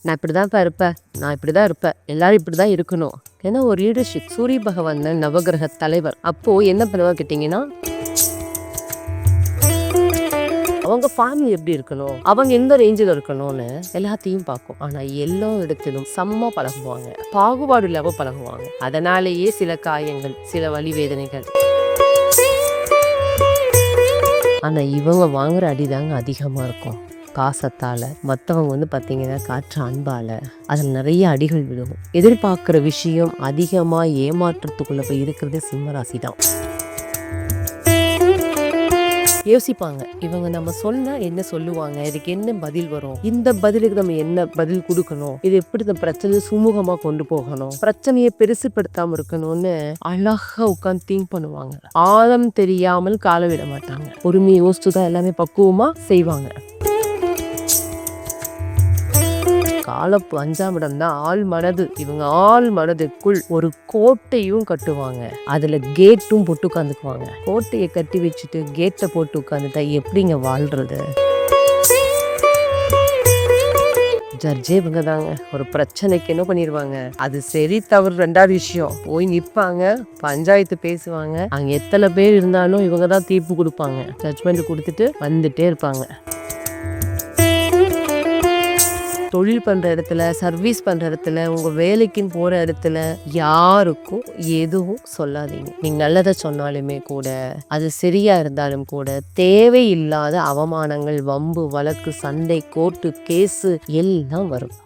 நான் இப்படிதான்ப்பா இருப்பேன். நான் இப்படிதான் இருப்பேன். எல்லாரும் இப்படிதான் இருக்கணும். ஏன்னா ஒரு லீடர்ஷிப் சூரிய பகவான் நவகிரக தலைவர். அப்போ என்ன பண்ணுவா கேட்டீங்கன்னா, அவங்க ஃபேமிலி எப்படி இருக்கணும், அவங்க எந்த ரேஞ்சில் இருக்கணும்னு எல்லாத்தையும் பார்க்கும். ஆனா எல்லா இடத்திலும் செம்ம பழகுவாங்க, பாகுபாடு இல்லாம பழகுவாங்க. அதனாலேயே சில காயங்கள், சில வலி வேதனைகள். ஆனா இவங்க வாங்குற அடிதாங்க அதிகமா இருக்கும். பாசத்தால மற்றவங்க பார்த்தீங்கன்னா காற்ற அன்பால அதில் நிறைய அடிகள் விழுகும். எதிர்பார்க்குற விஷயம் அதிகமாக ஏமாற்றத்துக்குள்ள போய் இருக்கிறது சிம்மராசி தான். யோசிப்பாங்க, இவங்க நம்ம சொன்னா என்ன சொல்லுவாங்க, இதுக்கு என்ன பதில் வரும், இந்த பதிலுக்கு நம்ம என்ன பதில் கொடுக்கணும், இது எப்படி இந்த பிரச்சனையை சுமூகமா கொண்டு போகணும், பிரச்சனையை பெருசுப்படுத்தாம இருக்கணும்னு அழகா உட்காந்து திங்க் பண்ணுவாங்க. ஆழம் தெரியாமல் கால விட மாட்டாங்க. பொறுமையை யோசிச்சுதான் எல்லாமே பக்குவமா செய்வாங்க. காலப்பு 5ஆம் இடம் தான் ஆள் மனது. இவங்க ஆள் மனதுக்குள் ஒரு கோட்டையும் கட்டுவாங்க. அதுல கேட்டும் போட்டு உட்காந்துக்குவாங்க. கோட்டையை கட்டி வச்சுட்டு கேட்டை போட்டு உட்காந்துட்டா எப்படிங்க வாழ்றது? ஜட்ஜே இவங்க தாங்க. ஒரு பிரச்சனைக்கு என்ன பண்ணிடுவாங்க, அது சரி தவறு ரெண்டாவது விஷயம், போய் நிற்பாங்க, பஞ்சாயத்து பேசுவாங்க. அங்க எத்தனை பேர் இருந்தாலும் இவங்க தான் தீர்ப்பு கொடுப்பாங்க. ஜட்ஜ்மெண்ட் கொடுத்துட்டு வந்துட்டே இருப்பாங்க. தொழில் பண்ற இடத்துல, சர்வீஸ் பண்ற இடத்துல, உங்க வேலைக்குன்னு போற இடத்துல யாருக்கும் எதுவும் சொல்லாதீங்க. நீங்க நல்லதை சொன்னாலுமே கூட, அது சரியா இருந்தாலும் கூட, தேவையில்லாத அவமானங்கள், வம்பு, வழக்கு, சண்டை, கோர்ட்டு, கேஸு எல்லாம் வரும்.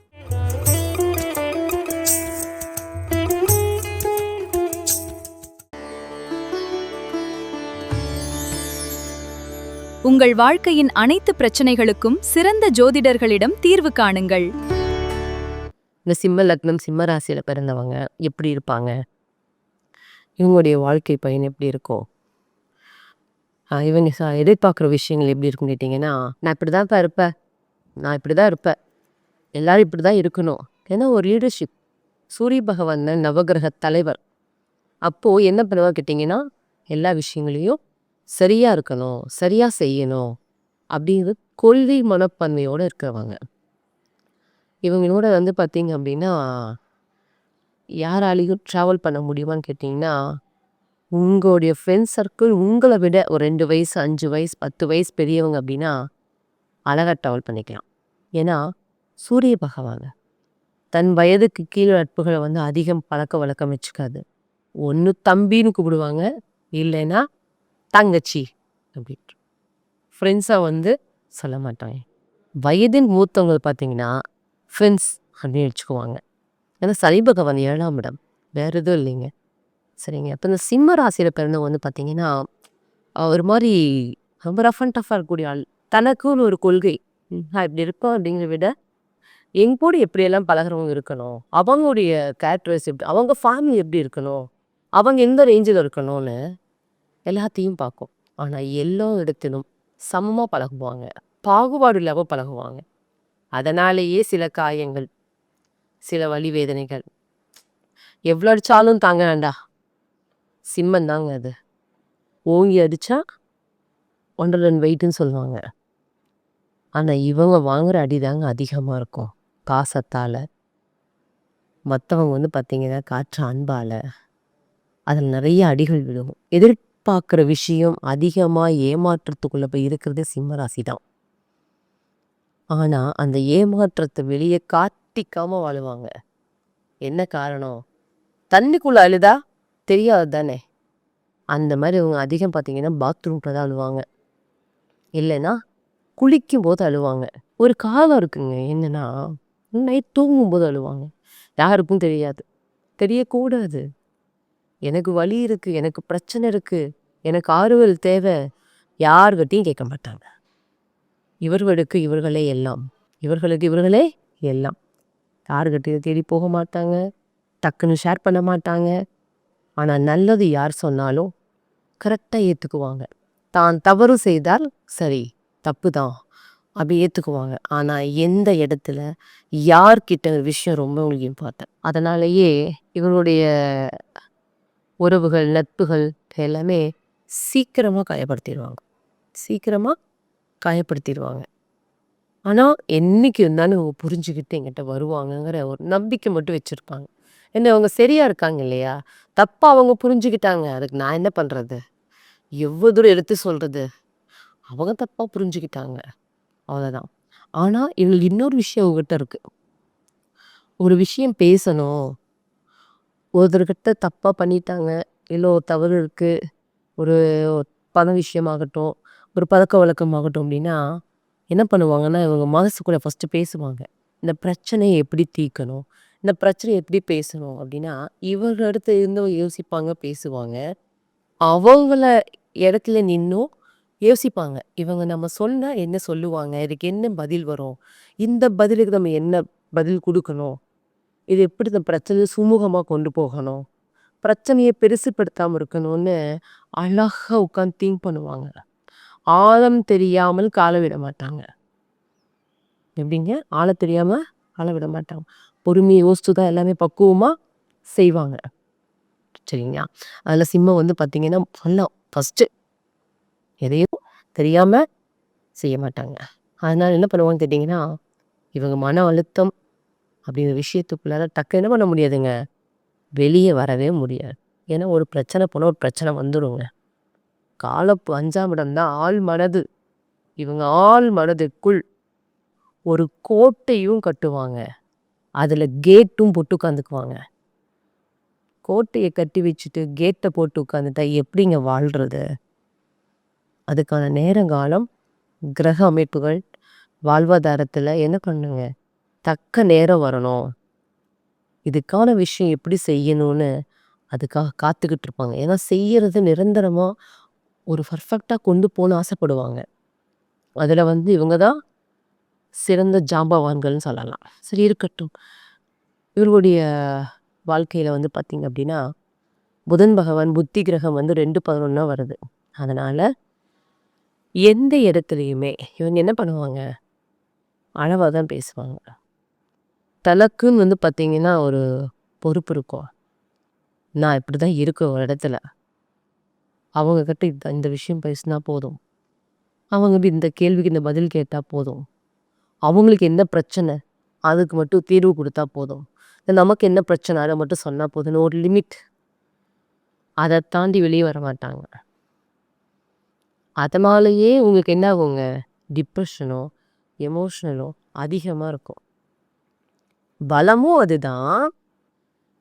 உங்கள் வாழ்க்கையின் அனைத்து பிரச்சனைகளுக்கும் சிறந்த ஜோதிடர்களிடம் தீர்வு காணுங்கள். இந்த சிம்ம லக்னம், சிம்ம ராசியில பிறந்தவங்க எப்படி இருப்பாங்க, இவங்களுடைய வாழ்க்கை பயன் எப்படி இருக்கும், இவங்க எதிர்பார்க்குற விஷயங்கள் எப்படி இருக்குன்னு கேட்டிங்கன்னா, நான் இப்படிதான்ப்பா இருப்பேன், நான் இப்படிதான் இருப்பேன், எல்லாரும் இப்படிதான் இருக்கணும். ஏன்னா ஒரு லீடர்ஷிப் சூரிய பகவான் நவகிரக தலைவர். அப்போ என்ன பண்ணுவா கேட்டிங்கன்னா, எல்லா விஷயங்களையும் சரியா இருக்கணும், சரியா செய்யணும் அப்படிங்கிறது கொள்கை மனப்பான்மையோடு இருக்கிறவங்க. இவங்களோட பார்த்தீங்க அப்படின்னா, யாராலையும் ட்ராவல் பண்ண முடியுமான்னு கேட்டிங்கன்னா, உங்களுடைய ஃப்ரெண்ட்ஸ் சர்க்கிள் உங்களை விட ஒரு 2 வயசு, 5 வயசு, 10 வயசு பெரியவங்க அப்படின்னா அழகாக ட்ராவல் பண்ணிக்கலாம். ஏன்னா சூரிய பகவான் தன் வயதுக்கு கீழே நட்புகளை அதிகம் பழக்க வழக்கம் வச்சுக்காது. ஒன்று தம்பின்னு கூப்பிடுவாங்க, இல்லைன்னா தங்கச்சி அப்படின்ட்டு. ஃப்ரெண்ட்ஸாக சொல்ல மாட்டாங்க. வயதின் மூத்தவங்க பார்த்தீங்கன்னா ஃப்ரெண்ட்ஸ் அப்படின்னு வச்சுக்குவாங்க. ஏன்னா சனி பகவான் 7ஆம் இடம், வேறு எதுவும் இல்லைங்க. சரிங்க. இப்போ இந்த சிம்ம ராசியில் பிறந்தவங்க பார்த்தீங்கன்னா, ஒரு மாதிரி ரொம்ப ரஃப் அண்ட் டஃப்பாக இருக்கக்கூடிய ஆள். தனக்குன்னு ஒரு கொள்கை, நான் இப்படி இருப்பேன் அப்படிங்கிறத விட எங்க கூட எப்படியெல்லாம் பழகிறவங்க இருக்கணும், அவங்களுடைய கேரக்டர்ஸ் எப்படி, அவங்க ஃபேமிலி எப்படி இருக்கணும், அவங்க எந்த ரேஞ்சில் இருக்கணும்னு எல்லாத்தையும் பார்க்கும். ஆனால் எல்லா இடத்திலும் சமமாக பழகுவாங்க, பாகுபாடு இல்லாமல் பழகுவாங்க. அதனாலேயே சில காயங்கள், சில வலி வேதனைகள். எவ்வளோ அடித்தாலும் தாங்க வேண்டா, சிம்மன் தாங்க அது. ஓங்கி அடித்தா 1 டன் வெயிட்டுன்னு சொல்லுவாங்க. ஆனால் இவங்க வாங்குற அடி தாங்க அதிகமாக இருக்கும். பாசத்தால் மற்றவங்க பார்த்தீங்கன்னா காற்ற அன்பால் அதில் நிறைய அடிகள் விழுகும். எதிர்பார்க்குற விஷயம் அதிகமாக ஏமாற்றத்துக்குள்ளே போய் இருக்கிறது சிம்மராசி தான். ஆனால் அந்த ஏமாற்றத்தை வெளியே காட்டிக்காமல் வாழுவாங்க. என்ன காரணம்? தண்ணிக்குள்ளே அழுதா தெரியாது தானே. அந்த மாதிரி அவங்க அதிகம் பார்த்தீங்கன்னா பாத்ரூமில் தான் அழுவாங்க, இல்லைன்னா குளிக்கும் போது அழுவாங்க. ஒரு காலம் இருக்குங்க, என்னன்னா நைட் தூங்கும்போது அழுவாங்க. யாருக்கும் தெரியாது, தெரியக்கூடாது. எனக்கு வலி இருக்குது, எனக்கு பிரச்சனை இருக்குது, எனக்கு ஆறுதல் தேவை, யார்கிட்டையும் கேட்க மாட்டாங்க. இவர்களுக்கு இவர்களே எல்லாம், இவர்களுக்கு இவர்களே எல்லாம். யாருக்கிட்டையும் தேடி போக மாட்டாங்க, டக்குன்னு ஷேர் பண்ண மாட்டாங்க. ஆனால் நல்லது யார் சொன்னாலும் கரெக்டாக ஏற்றுக்குவாங்க. தான் தவறு செய்தால் சரி, தப்பு தான் அப்படி ஏற்றுக்குவாங்க. ஆனால் எந்த இடத்துல யார்கிட்ட விஷயம் ரொம்ப உங்களுக்கு இம்பார்ட்டன்ட். அதனாலேயே இவருடைய உறவுகள், நட்புகள் எல்லாமே சீக்கிரமாக காயப்படுத்திடுவாங்க, சீக்கிரமாக காயப்படுத்திடுவாங்க. ஆனால் என்னைக்கு இருந்தாலும் அவங்க புரிஞ்சுக்கிட்டு என்கிட்ட வருவாங்கங்கிற ஒரு நம்பிக்கை மட்டும் வச்சுருப்பாங்க. என்ன அவங்க சரியா இருக்காங்க இல்லையா? தப்பா அவங்க புரிஞ்சுக்கிட்டாங்க. அதுக்கு நான் என்ன பண்ணுறது? எவ்வளோ தூரம் எடுத்து சொல்கிறது? அவங்க தப்பா புரிஞ்சுக்கிட்டாங்க. அவ்வளோதான். ஆனா இவங்களுக்கு இன்னொரு விஷயம் அவங்ககிட்ட இருக்கு. ஒரு விஷயம் பேசணும். ஒருத்தர்கிட்ட தப்பா பண்ணிட்டாங்க. இல்ல ஒரு தவறு இருக்கு. ஒரு பண விஷயமாகட்டும், ஒரு பழக்கவழக்கமாகட்டும் அப்படின்னா, என்ன பண்ணுவாங்கன்னா, இவங்க மனசுக்குள்ள ஃபர்ஸ்ட்டு பேசுவாங்க. இந்த பிரச்சனைய எப்படி தீர்க்கணும்? இந்த பிரச்சனைய எப்படி பேசணும்? அப்படின்னா, இவங்க இடத்துல இருந்தவங்க யோசிப்பாங்க, பேசுவாங்க. அவங்கள இடத்துல நின்னும் யோசிப்பாங்க. இவங்க நம்ம சொன்னா என்ன சொல்லுவாங்க? இதுக்கு என்ன பதில் வரும்? இந்த பதிலுக்கு நம்ம என்ன பதில் குடுக்கணும்? இது எப்படி இந்த பிரச்சனைய சுமூகமா கொண்டு போகணும்? பிரச்சனைய பெருசுப்படுத்தாம இருக்கணும்னு அழகா உட்காந்து திங்க் பண்ணுவாங்க. ஆழம் தெரியாமல் கால விட மாட்டாங்க. எப்படிங்க? ஆழம் தெரியாம கால விட மாட்டாங்க. பொறுமையா யோசிச்சு தான் எல்லாமே பக்குவமா செய்வாங்க. சரிங்களா? அதில சிம்மம் வந்து பார்த்தீங்கன்னா, நல்லா ஃபர்ஸ்ட்டு எதையும் தெரியாம செய்ய மாட்டாங்க. அதனால என்ன பண்ணுவாங்கன்னு கேட்டீங்கன்னா, இவங்க மன அழுத்தம் அப்படிங்கிற விஷயத்துக்குள்ளார டக்குனு என்ன பண்ண முடியாதுங்க, வெளிய வரவே முடியாது. ஏன்னா ஒரு பிரச்சனை போனா ஒரு பிரச்சனை வந்துருங்க. காலப்பு 5ஆம் இடம் தான் ஆழ் மனது. இவங்க ஆழ் மனதுக்குள் ஒரு கோட்டையும் கட்டுவாங்க. அதில கேட்டும் போட்டு உட்காந்துக்குவாங்க. கோட்டைய கட்டி வச்சுட்டு கேட்ட போட்டு உட்காந்துட்டா எப்படிங்க வாழ்றது? அதுக்கான நேரங்காலம், கிரக அமைப்புகள், வாழ்வாதாரத்தில என்ன பண்ணுங்க, தக்க நேரம் வரணும். இதுக்கான விஷயம் எப்படி செய்யணும்னு அதுக்காக காத்துக்கிட்டு இருப்பாங்க. ஏன்னா செய்யறது நிரந்தரமா ஒரு பர்ஃபெக்ட்டா கொண்டு போணும்னு ஆசைப்படுவாங்க. அதில வந்து இவங்க தான் சிறந்த ஜாம்பவான்கள்னு சொல்லலாம். சரி இருக்கட்டும். இவர்களுடைய வாழ்க்கையில வந்து பார்த்தீங்க அப்படின்னா, புதன் பகவான் புத்தி கிரகம் வந்து 2, 11 வருது. அதனால எந்த இடத்துலயுமே இவங்க என்ன பண்ணுவாங்க, அளவா தான் பேசுவாங்க. தனக்குன்னு வந்து பார்த்தீங்கன்னா, ஒரு பொறுப்பு இருக்கும். நான் இப்படிதான் இருக்கேன் ஒரு இடத்துல. அவங்க கிட்ட இந்த விஷயம் பேசினா போதும். அவங்க வந்து இந்த கேள்விக்கு இந்த பதில் கேட்டா போதும். அவங்களுக்கு என்ன பிரச்சனை? அதுக்கு மட்டும் தீர்வு குடுத்தா போதும். நமக்கு என்ன பிரச்சனை? அத மட்டும் சொன்னா போதும்னு ஒரு லிமிட். அத தாண்டி வெளிய வர மாட்டாங்க. அதனாலேயே உங்களுக்கு என்ன ஆகுங்க? டிப்ரஷனோ, எமோஷனலோ அதிகமா இருக்கும். பலமும் அதுதான்.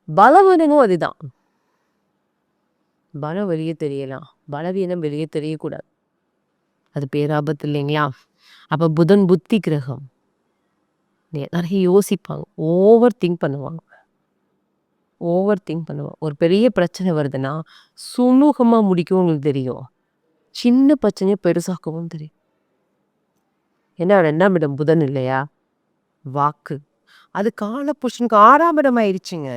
பலவீனமும் அதுதான். பலம் வெளிய தெரியலாம். பலவீனம் வெளிய தெரியக்கூடாது. அது பேராபத்து இல்லைங்களா? அப்ப புதன் புத்தி கிரகம். நெறைய யோசிப்பாங்க. ஓவர் திங்க் பண்ணுவாங்க. ஓவர் திங்க் பண்ணுவாங்க. ஒரு பெரிய பிரச்சனை வருதுன்னா, சுமூகமா முடிக்கவும் உங்களுக்கு தெரியும். சின்ன பிரச்சனைய பெருசாக்கவும் தெரியும். ஏன்னா 2ஆம் இடம் புதன் இல்லையா? வாக்கு. அது காலபுருஷனுக்கு 6ஆம் இடம் ஆயிடுச்சுங்க.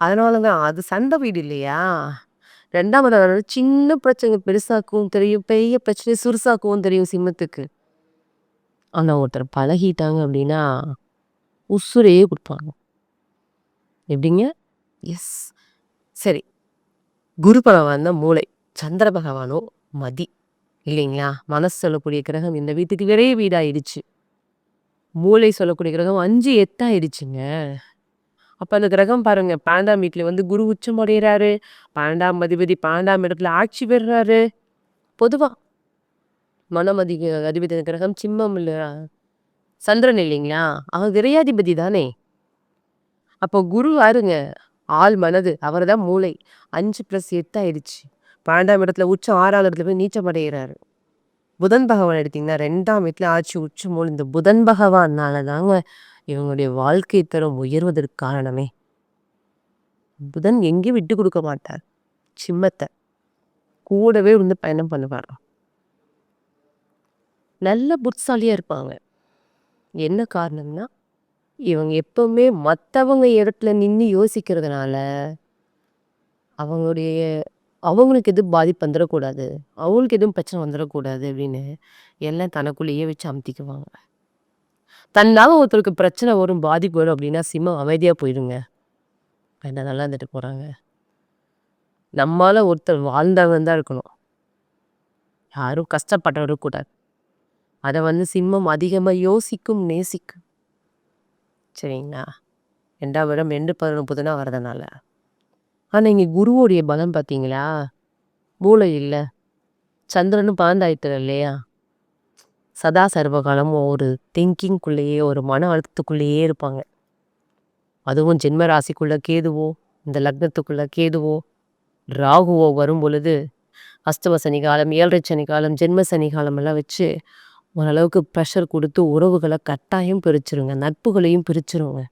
அதனால தான் அது சண்ட வீடு இல்லையா? 2ஆம் இடம் சின்ன பிரச்சனை பெருசாக்கவும் தெரியும். பெரிய பிரச்சனைய சிறுசாக்கவும் தெரியும் சிம்மத்துக்கு. ஆனா ஒருத்தர் பழகிட்டாங்க அப்படின்னா, உசுரையே குடுப்பாங்க. எப்படிங்க? எஸ். சரி. குரு பகவான் தான் மூளை. சந்திர பகவானோ மதி. இல்லைங்களா? மனசு சொல்லக்கூடிய கிரகம் இந்த வீட்டுக்கு விரைய வீடாயிடுச்சு. மூளை சொல்லக்கூடிய கிரகம் 5, 8 ஆயிடுச்சுங்க. அப்ப அந்த கிரகம் பாருங்க 12ஆம் வீட்ல வந்து குரு உச்சம் அடையறாரு. 12ஆம் அதிபதி 12ஆம் இடத்துல ஆட்சி பெறுறாரு. பொதுவா மனமதி அதிபதி கிரகம் சிம்மம் இல்ல சந்திரன் இல்லைங்களா? அவன் விரையாதிபதி தானே! அப்போ குரு யாருங்க? ஆள் மனது. அவர் தான் மூளை. 5+8 ஆயிடுச்சு. 12ஆம் இடத்துல உச்சம் 6ஆவது இடத்துல போய் நீச்சம் அடையறாரு. புதன் பகவான் எடுத்தீங்கன்னா 2ஆம் வீட்ல ஆட்சி உச்சம் இந்த புதன் பகவானால தாங்க இவங்களுடைய வாழ்க்கை தரம் உயர்வதற்கு காரணமே. புதன் எங்கேயும் விட்டு குடுக்க மாட்டார். சிம்மத்த. கூடவே இருந்து பயணம் பண்ணுவார். நல்ல புத்திசாலியா இருப்பாங்க. என்ன காரணம்னா, இவங்க எப்பவுமே மத்தவங்க இடத்துல நின்னு யோசிக்கிறதுனால, அவங்களுடைய அவங்களுக்கு எதுவும் பாதிப்பு வந்துரக்கூடாது. அவங்களுக்கு எதுவும் பிரச்சனை வந்துரக்கூடாது அப்படின்னு எல்லாம் தனக்குள்ளேயே வச்சு அமுத்திக்குவாங்க. தன்னால ஒருத்தருக்கு பிரச்சனை வரும், பாதிப்பு வரும் அப்படின்னா சிம்மம் அமைதியா போயிருங்க. என்ன நல்லா இருந்துட்டு போறாங்க. நம்மால ஒருத்தர் வாழ்ந்தவன் தான் இருக்கணும். யாரும் கஷ்டப்பட விடக்கூடாது. அதை வந்து சிம்மம் அதிகமாக யோசிக்கும், நேசிக்கும். சரிங்களா? 2ஆம் இடம் 2 புதனா வரதுனால. ஆனால் இங்கே குருவோடைய பலம் பார்த்தீங்களா? மூளை இல்லை, சந்திரனும் பாண்டாயிட்டார் இல்லையா? சதா சர்வகாலமும் ஒரு திங்கிங்குள்ளேயே, ஒரு மன அழுத்தத்துக்குள்ளேயே இருப்பாங்க. அதுவும் ஜென்ம ராசிக்குள்ள கேதுவோ, இந்த லக்னத்துக்குள்ள கேதுவோ ராகுவோ வரும் பொழுது அஷ்டம சனி காலம், 7.5 சனி காலம், ஜென்ம சனி காலம் எல்லாம் வச்சு ஓரளவுக்கு ப்ரெஷர் கொடுத்து உறவுகளை கட்டாயம் பிரிச்சிருங்க, நட்புகளையும் பிரிச்சிருங்க.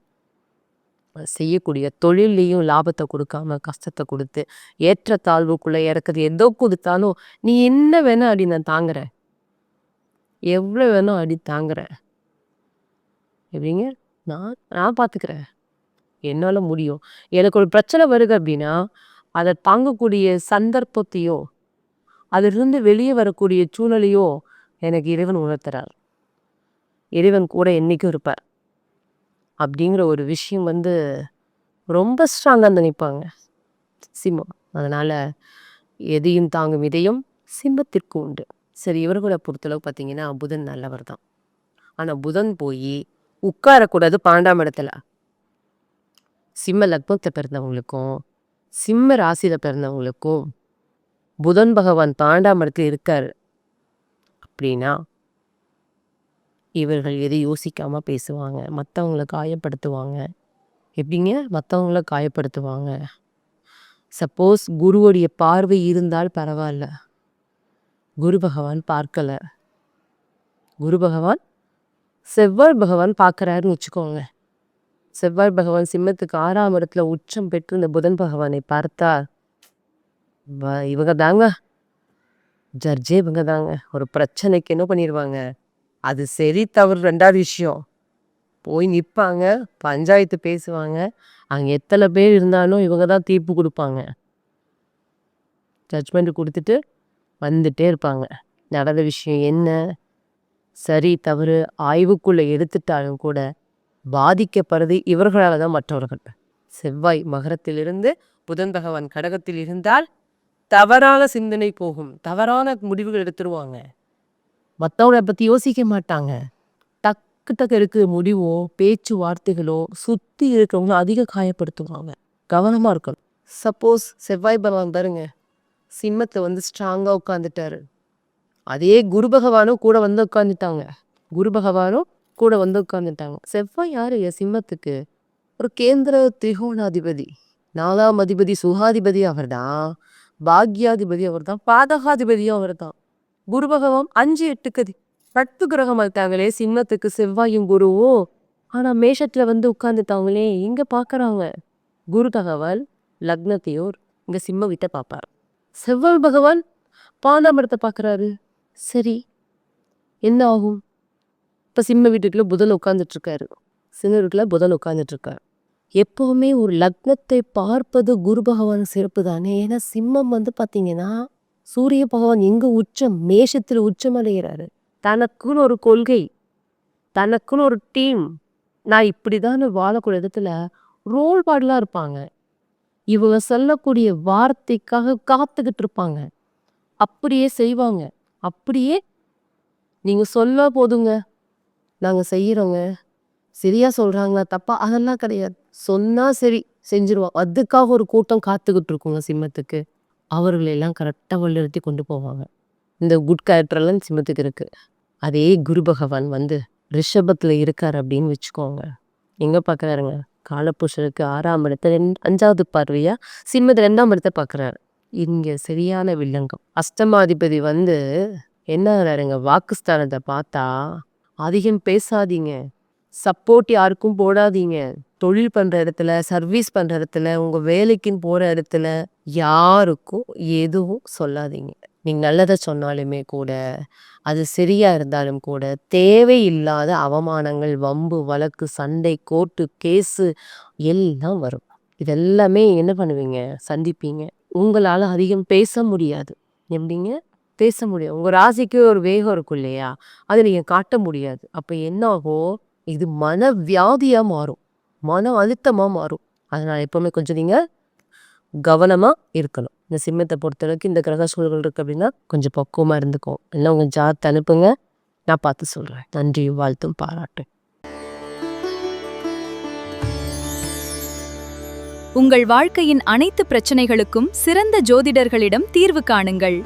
செய்யக்கூடிய தொழிலையும் லாபத்தை கொடுக்காம கஷ்டத்தை கொடுத்து ஏற்ற தாழ்வுக்குள்ளே இறக்குது. எதோ கொடுத்தாலும் நீ என்ன வேணா அடி, நான் தாங்குறேன், எவ்வளோ வேணும் அடி தாங்குறேன், எப்படிங்க, நான் நான் பார்த்துக்கிறேன், என்னால் முடியும். எனக்கு ஒரு பிரச்சனை வருது அப்படின்னா அதை தாங்கக்கூடிய சந்தர்ப்பத்தையோ அதிலிருந்து வெளியே வரக்கூடிய சூழலையோ எனக்கு இறைவன் உணர்த்துறார். இறைவன் கூட என்னைக்கும் இருப்பார் அப்படிங்கிற ஒரு விஷயம் வந்து ரொம்ப ஸ்ட்ராங்காக நினைப்பாங்க சிம்மம். அதனால் எதையும் தாங்கும் இதயம் சிம்மத்திற்கு உண்டு. சரி, இவர்களை பொறுத்தளவு பார்த்தீங்கன்னா புதன் நல்லவர் தான். ஆனால் புதன் போய் உட்காரக்கூடாது 12ஆம் இடத்துல. சிம்ம லக்னத்தை பிறந்தவங்களுக்கும் சிம்ம ராசியில் பிறந்தவங்களுக்கும் புதன் பகவான் 12ஆம் இடத்துல இருக்காரு அப்படின்னா இவர்கள் எதை யோசிக்காம பேசுவாங்க, மற்றவங்களை காயப்படுத்துவாங்க. எப்படிங்க மற்றவங்கள காயப்படுத்துவாங்க? சப்போஸ் குருவுடைய பார்வை இருந்தால் பரவாயில்ல, குரு பகவான் பார்க்கல, குரு பகவான் செவ்வாய் பகவான் பார்க்குறாருன்னு வச்சுக்கோங்க. செவ்வாய் பகவான் சிம்மத்துக்கு 6ஆம் இடத்துல உச்சம் பெற்று இந்த புதன் பகவானை பார்த்தா இவங்க தாங்க ஜட்ஜே, இவங்க தாங்க. ஒரு பிரச்சனைக்கு என்ன பண்ணிடுவாங்க, அது சரி தவறு 2வது விஷயம், போய் நிற்பாங்க, பஞ்சாயத்து பேசுவாங்க. அங்கே எத்தனை பேர் இருந்தாலும் இவங்க தான் தீர்ப்பு கொடுப்பாங்க, ஜட்ஜ்மெண்ட் கொடுத்துட்டு வந்துட்டே இருப்பாங்க. நடந்த விஷயம் என்ன சரி தவறு ஆய்வுக்குள்ளே எடுத்துட்டாலும் கூட பாதிக்கப்படுறது இவர்களால் தான், மற்றவர்கள். செவ்வாய் மகரத்திலிருந்து புதன் பகவான் கடகத்தில் இருந்தால் தவறான சிந்தனை போகும், தவறான முடிவுகள் எடுத்துருவாங்க, மற்றவங்களை பற்றி யோசிக்க மாட்டாங்க. டக்கு டக்கு இருக்கிற முடிவோ பேச்சுவார்த்தைகளோ சுற்றி இருக்கிறவங்களும் அதிக காயப்படுத்துவாங்க. கவனமாக இருக்கணும். சப்போஸ் செவ்வாய் பகவான் பாருங்க சிம்மத்தில் வந்து ஸ்ட்ராங்காக உட்காந்துட்டாரு, அதே குரு பகவானும் கூட வந்து உட்காந்துட்டாங்க, குரு பகவானும் கூட வந்து உட்காந்துட்டாங்க. செவ்வாய் யாரு சிம்மத்துக்கு ஒரு கேந்திர திரிகோணாதிபதி, 4ஆம் அதிபதி, சுகாதிபதி அவர் தான், பாக்யாதிபதி அவர் தான், பாதகாதிபதியும் அவர் தான். குரு பகவான் 5, 8 நட்பு கிரகம் இருக்காங்களே சிம்மத்துக்கு செவ்வாயும் குருவும். ஆனால் மேஷத்தில் வந்து உட்காந்துட்டாங்களே, இங்கே பார்க்குறாங்க குரு தகவல் லக்னத்தையோ இங்கே சிம்ம விட்ட பார்ப்பார். செவ்வாய் பகவான் 12ஆம் இடத்தை பார்க்குறாரு. சரி, என்ன ஆகும்? இப்போ சிம்ம வீட்டுக்குள்ள புதன் உட்காந்துட்ருக்காரு, சிம்ம வீட்டில் புதன் உட்காந்துட்ருக்காரு. எப்போவுமே ஒரு லக்னத்தை பார்ப்பது குரு பகவான் சிறப்பு தானே. ஏன்னா சிம்மம் வந்து பார்த்தீங்கன்னா சூரிய பகவான் எங்கே உச்சம், மேஷத்தில் உச்சம் அடைகிறாரு. தனக்குன்னு ஒரு கொள்கை, தனக்குன்னு ஒரு டீம், நான் இப்படி தான் வாழக்கூடிய இடத்துல ரோல் மாடலாக இருப்பாங்க. இவங்க சொல்லக்கூடிய வார்த்தைக்காக காத்துக்கிட்டு இருப்பாங்க, அப்படியே செய்வாங்க. அப்படியே நீங்கள் சொல்ல போதுங்க நாங்கள் செய்கிறோங்க, சரியா சொல்கிறாங்களா தப்பா அதெல்லாம் கிடையாது, சொன்னால் சரி செஞ்சிருவாங்க. அதுக்காக ஒரு கூட்டம் காத்துக்கிட்டு இருக்குங்க சிம்மத்துக்கு. அவர்களெல்லாம் கரெக்டாக வழிநிறுத்தி கொண்டு போவாங்க. இந்த குட் கேரக்டர்லாம் சிம்மத்துக்கு இருக்குது. அதே குரு பகவான் வந்து ரிஷபத்தில் இருக்கார் அப்படின்னு வச்சுக்கோங்க. எங்கே பார்க்குறாருங்க, காலப்புருஷனுக்கு 6ஆம் இடத்த 5வது பார்வையாக சிம்மத்து 2ஆம் இடத்தை பார்க்குறாரு. இங்கே சரியான வில்லங்கம். அஷ்டமாதிபதி வந்து என்ன ஆகிறாருங்க, வாக்குஸ்தானத்தை பார்த்தா அதிகம் பேசாதீங்க, சப்போர்ட் யாருக்கும் போடாதீங்க, தொழில் பண்ணுற இடத்துல, சர்வீஸ் பண்ணுற இடத்துல, உங்கள் வேலைக்குன்னு போகிற இடத்துல யாருக்கும் எதுவும் சொல்லாதீங்க. நீங்கள் நல்லதை சொன்னாலுமே கூட அது சரியாக இருந்தாலும் கூட தேவையில்லாத அவமானங்கள், வம்பு வழக்கு, சண்டை, கோர்ட்டு கேஸு எல்லாம் வரும். இதெல்லாமே என்ன பண்ணுவீங்க, சந்திப்பீங்க. உங்களால் அதிகம் பேச முடியாது. எப்படிங்க பேச முடியும்? உங்கள் ராசிக்கு ஒரு வேகம் இருக்கும் இல்லையா, அதை நீங்கள் காட்ட முடியாது. அப்போ என்ன ஆகும், இது மன வியாதியாக மாறும், மன அழுத்தமாக மாறும். அதனால் எப்போவுமே கொஞ்சம் நீங்கள் கவனமாக இருக்கணும். இந்த சிம்மத்தை பொறுத்தளவுக்கு இந்த கிரக சூழல்கள் இருக்குது அப்படின்னா கொஞ்சம் பக்குவமாக இருந்துக்கும். இல்லை உங்கள் ஜாத் அனுப்புங்க, நான் பார்த்து சொல்கிறேன். நன்றி, வாழ்த்தும், பாராட்டு. உங்கள் வாழ்க்கையின் அனைத்து பிரச்சனைகளுக்கும் சிறந்த ஜோதிடர்களிடம் தீர்வு காணுங்கள்.